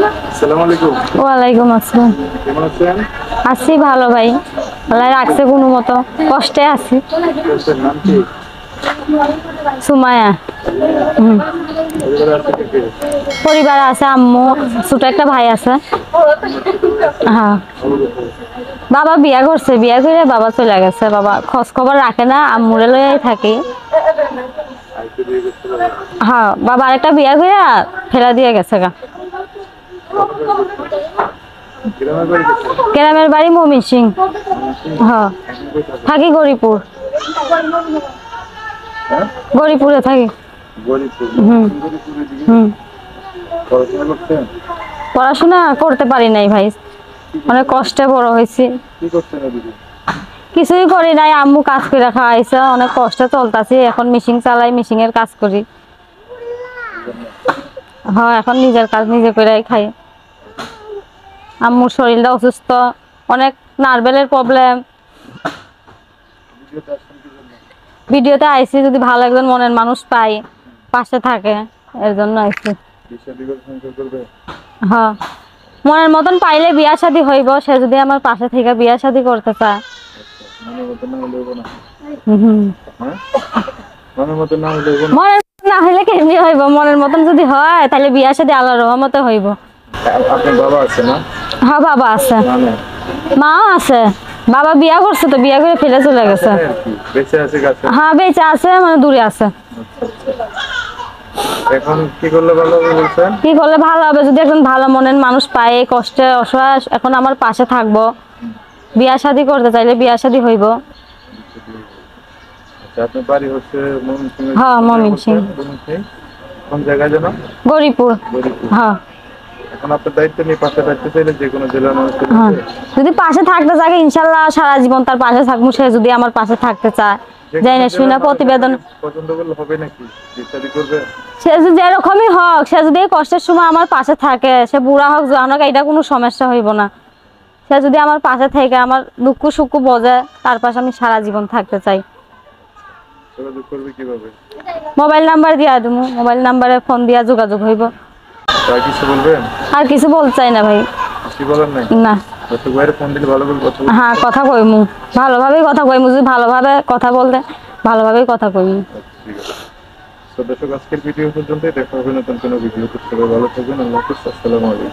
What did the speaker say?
আসসালামু আলাইকুম। ওয়ালাইকুম আসসালাম। কেমন আছেন? আছি ভালো ভাই, আল্লাহ রাখছে কোনো মতো, কষ্টে আছি। আপনার নাম কি? সুমায়া। হুম। পরিবারে আছে কে কে? পরিবার আছে, আম্মু, ছোট একটা ভাই আছে। হ্যাঁ, বাবা বিয়া করছে, বিয়া করে বাবা চলে গেছে। বাবা খোঁজ খবর রাখে না, আম্মুরে লইয়াই থাকি। আইতে দিয়ে গেছে বাবা। হ্যাঁ, বাবা আরেকটা বিয়া করে ফেলা দিয়ে গেছে গা। গ্রামের বাড়ি গেছে? গ্রামের বাড়ি ময়মনসিং। হ্যাঁ, এখন কই থাকে? থাকি গরিপুর। হ্যাঁ? গরিপুরে থাকি। গরিপুর। হুম। গরিপুরের দিকে হুম। পড়াশোনা করছেন? পড়াশোনা করতে পারি নাই ভাই, অনেক কষ্টে বড় হয়েছি। কি করছেন এদিকে? কিছুই করি নাই, আম্মু কাজ করে খাওয়াইছে, অনেক কষ্টে চলতেছি। এখন মেশিন চালাই, মেশিন এর কাজ করি। হ্যাঁ, এখন নিজের কাজ নিজে করে খাই। আম্মুর শরীরটা অসুস্থ, অনেক নার্ভের প্রবলেম। ভিডিওতে আসছেন কি জন্য? ভিডিওতে আইছি যদি ভালো একজন মনের মানুষ পাই, পাশে থাকে, এর জন্য আইছি। বিশা দিবস সংযোগ করবে? হ্যাঁ, মনের মতন পাইলে বিয়া শাদী হইব। সে যদি আমার পাশে থেকে বিয়া শাদী করতে চায়। মনের মতো না হলে হইব না? হুম। হ্যাঁ? মনের মতো না হলে হইব না? মনের মতন না হইলে কেমনি হইব? মনের মতন যদি হয় তাহলে বিয়া শাদী আল্লাহর রহমতে হইব। আপনার বাবা আছে না? হ্যাঁ, বাবা আছে, মানে মাও আছে। বাবা বিয়া করছে, তো বিয়া করে ফেলে চলে গেছে। আর কি বেঁচে আছে কাছে? হ্যাঁ, বেঁচে আছে, মানে দূরে আছে। এখন কি করলে ভালো হবে বলছেন? কি করলে ভালো হবে? যদি একজন ভালো মনের মানুষ পায়, এই কষ্টে অসহায় এখন আমার পাশে থাকবো। বিয়া শাদী করতে চাইলে বিয়া শাদী হইব। আচ্ছা, আপনার বাড়ি হচ্ছে ময়মনসিংহ? হ্যাঁ, ময়মনসিংহ। কোন জায়গায় যেন? গরিপুর। গরিপুর। হ্যাঁ। এখন আপনার দায়িত্ব নিয়ে পাশে থাকতে চাইলে যে কোনো জেলার মানুষের হ্যাঁ, মধ্যে যদি পাশে থাকতে চায় ইনশাল্লাহ সারা জীবন তার পাশে থাকবো। সে যদি আমার পাশে থাকতে চায়, যে যাই কোনো না শুই জেলার না মানুষ প্রতিবেদন। আপনাকে পছন্দ করলে হবে নাকি? বিয়ে করবে? সে যদি যেরকমই হোক, সে যদি এই কষ্টের সময় আমার পাশে থাকে, সে বুড়া হোক জওয়ান হোক, এটা কোনো সমস্যা হইব না। সে যদি আমার পাশে থেকে আমার দুঃখ সুখ বোঝে, তার পাশে আমি সারা জীবন থাকতে চাই। যোগাযোগ করবে কিভাবে? মোবাইল নাম্বার দিয়া দেবো, মোবাইল নাম্বারে ফোন দিয়া যোগাযোগ হইব। আর কিছু বলবেন? আর কিছু বলতে চাই না ভাই। কিছু বলার নাই? না। দর্শক ভাইয়ের ফোন দিলে ভালো করে কথা বলবেন। হ্যাঁ, কথা কইমু, ভালোভাবেই কথা কইমু। যদি ভালোভাবে কথা বলতে, ভালোভাবেই কথা কইমু। ঠিক আছে। তো দর্শক, আজকের ভিডিও পর্যন্তই। দেখা হবে নতুন কোনো ভিডিওতে। সবাই ভালো থাকবেন। আল্লাহ হাফেজ। আসসালামু আলাইকুম।